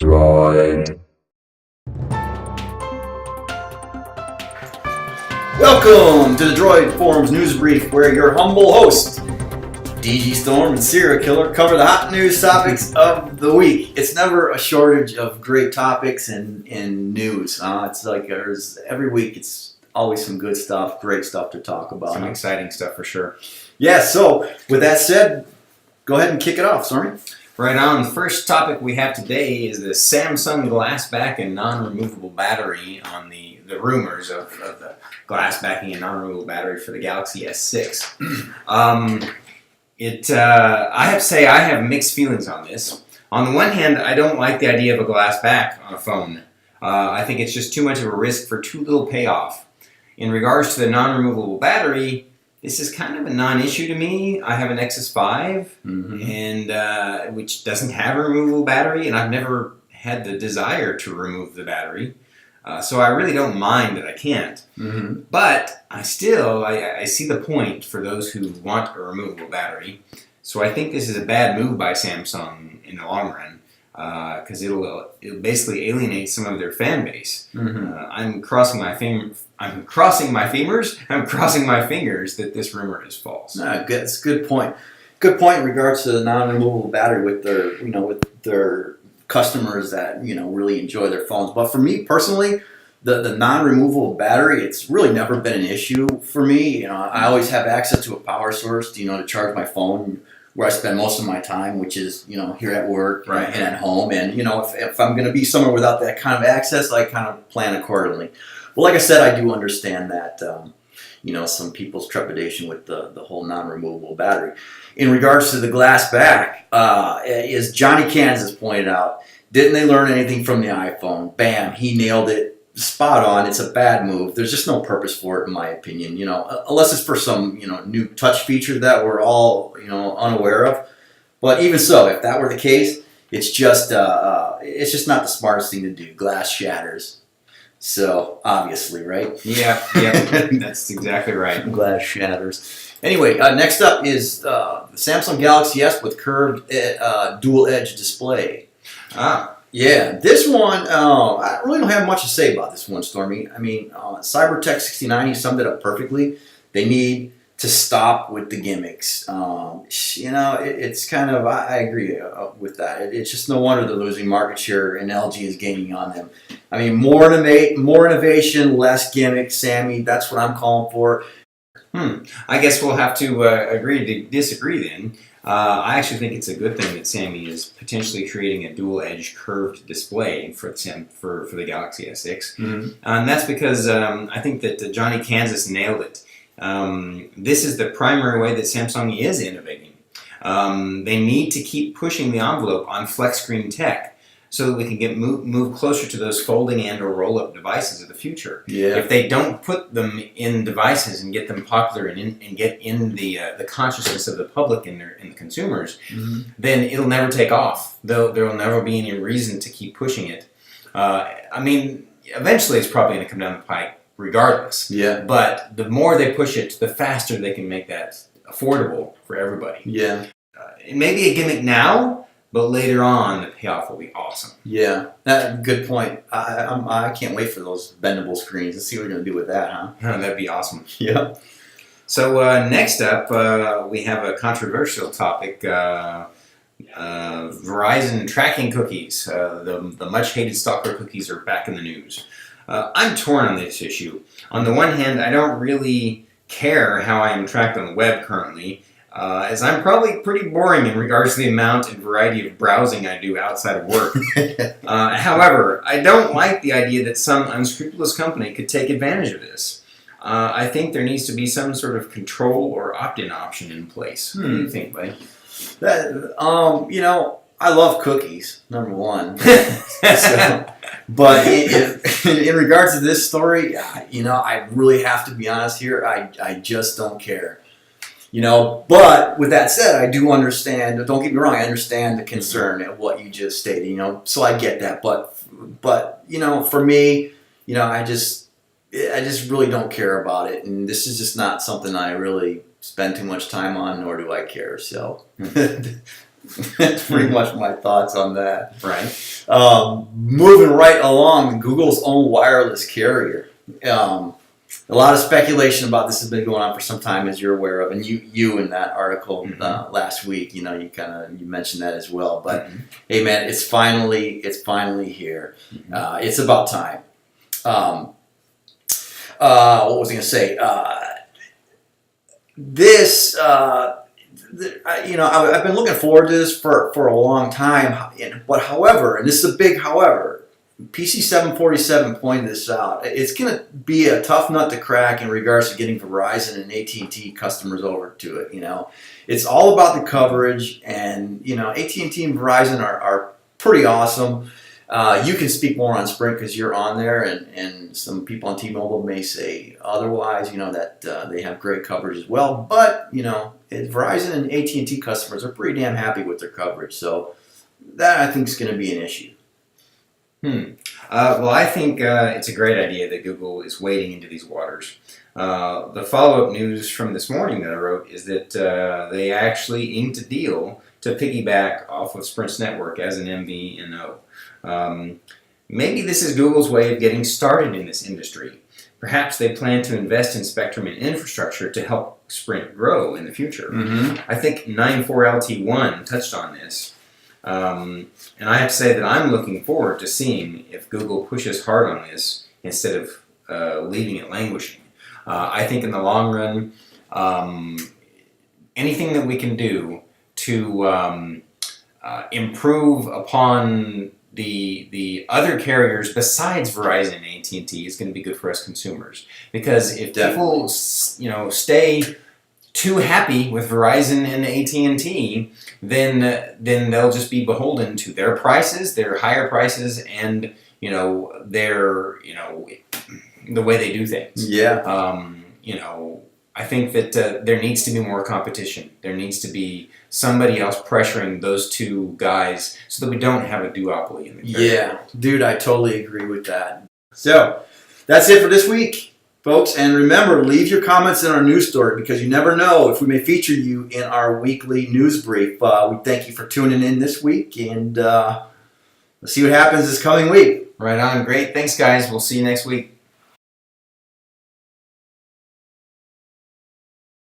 Droid. Welcome to the Droid Forums News Brief, where your humble host, DG Storm and Serial Killer, cover the hot news topics of the week. It's never a shortage of great topics and news. It's like every week, it's always some good stuff, great stuff to talk about. Some exciting stuff for sure. Yeah, so with that said, go ahead and kick it off, Stormy. Right on. The first topic we have today is the Samsung glass back and non-removable battery on the rumors of the glass backing and non-removable battery for the Galaxy S6. I have to say I have mixed feelings on this. On the one hand, I don't like the idea of a glass back on a phone. I think it's just too much of a risk for too little payoff. In regards to the non-removable battery, this is kind of a non-issue to me. I have an Nexus 5, and which doesn't have a removable battery, and I've never had the desire to remove the battery. So I really don't mind that I can't. But I see the point for those who want a removable battery. So I think this is a bad move by Samsung in the long run, because it'll basically alienate some of their fan base. I'm crossing my fingers that this rumor is false. That's a good point. Good point in regards to the non-removable battery with their customers that really enjoy their phones. But for me personally, the non-removable battery, it's really never been an issue for me. I always have access to a power source, to charge my phone, where I spend most of my time, which is here at work and at home. And if I'm going to be somewhere without that kind of access, I kind of plan accordingly. Well, like I said, I do understand that some people's trepidation with the whole non-removable battery. In regards to the glass back, as Johnny Kansas pointed out, didn't they learn anything from the iPhone? Bam, he nailed it. Spot on. It's a bad move. There's just no purpose for it, in my opinion. Unless it's for some new touch feature that we're all unaware of. But even so, if that were the case, it's just not the smartest thing to do. Glass shatters. So obviously, right? Yeah, that's exactly right. Glass shatters. Anyway, next up is the Samsung Galaxy S with curved dual edge display. Yeah, this one, I really don't have much to say about this one, Stormy. I mean, Cybertech69 summed it up perfectly. They need to stop with the gimmicks. It's kind of, I agree with that. It's just no wonder they're losing market share and LG is gaining on them. I mean, more innovation, less gimmicks, Sammy. That's what I'm calling for. I guess we'll have to agree to disagree then. I actually think it's a good thing that Sammy is potentially creating a dual-edge curved display for the Galaxy S6. And that's because I think that Johnny Kansas nailed it. This is the primary way that Samsung is innovating. They need to keep pushing the envelope on flex screen tech so that we can move closer to those folding and or roll-up devices of the future. Yeah. If they don't put them in devices and get them popular and get in the consciousness of the public and the consumers, then it'll never take off. There will never be any reason to keep pushing it. Eventually it's probably going to come down the pike regardless. Yeah. But the more they push it, the faster they can make that affordable for everybody. Yeah. It may be a gimmick now, but later on, the payoff will be awesome. Yeah. Good point. I can't wait for those bendable screens. Let's see what we're going to do with that, huh? That'd be awesome. Yeah. So next up, we have a controversial topic. Verizon tracking cookies. The much-hated stalker cookies are back in the news. I'm torn on this issue. On the one hand, I don't really care how I am tracked on the web currently, as I'm probably pretty boring in regards to the amount and variety of browsing I do outside of work. However, I don't like the idea that some unscrupulous company could take advantage of this. I think there needs to be some sort of control or opt-in option in place. What do you think, buddy? I love cookies, number one. But in regards to this story, I really have to be honest here. I just don't care. But with that said, I do understand. Don't get me wrong. I understand the concern of what you just stated. So I get that. But for me, I just really don't care about it, and this is just not something I really spend too much time on, nor do I care. So That's pretty much my thoughts on that. Right. Moving right along, Google's own wireless carrier. A lot of speculation about this has been going on for some time, as you're aware of, and you in that article last week, you mentioned that as well. But hey, man, it's finally here. It's about time. What was I going to say? I've been looking forward to this for a long time. But however, and this is a big however, PC 747 pointed this out. It's going to be a tough nut to crack in regards to getting Verizon and AT&T customers over to it. It's all about the coverage, and AT&T and Verizon are pretty awesome. You can speak more on Sprint because you're on there, and some people on T-Mobile may say otherwise. That they have great coverage as well. But Verizon and AT&T customers are pretty damn happy with their coverage. So that I think is going to be an issue. Well, I think it's a great idea that Google is wading into these waters. The follow-up news from this morning that I wrote is that they actually inked a deal to piggyback off of Sprint's network as an MVNO. Maybe this is Google's way of getting started in this industry. Perhaps they plan to invest in spectrum and infrastructure to help Sprint grow in the future. I think 94LT1 touched on this. And I have to say that I'm looking forward to seeing if Google pushes hard on this instead of leaving it languishing. I think in the long run, anything that we can do to improve upon the other carriers besides Verizon and AT&T is going to be good for us consumers. Because if people stay too happy with Verizon and AT&T, then they'll just be beholden to their prices, their higher prices, and their the way they do things. I think that there needs to be more competition. There needs to be somebody else pressuring those two guys so that we don't have a duopoly in the carrier world. Dude, I totally agree with that. So that's it for this week, folks. And remember, leave your comments in our news story because you never know if we may feature you in our weekly news brief. We thank you for tuning in this week, and let's see what happens this coming week. Right on. Great. Thanks, guys. We'll see you next week.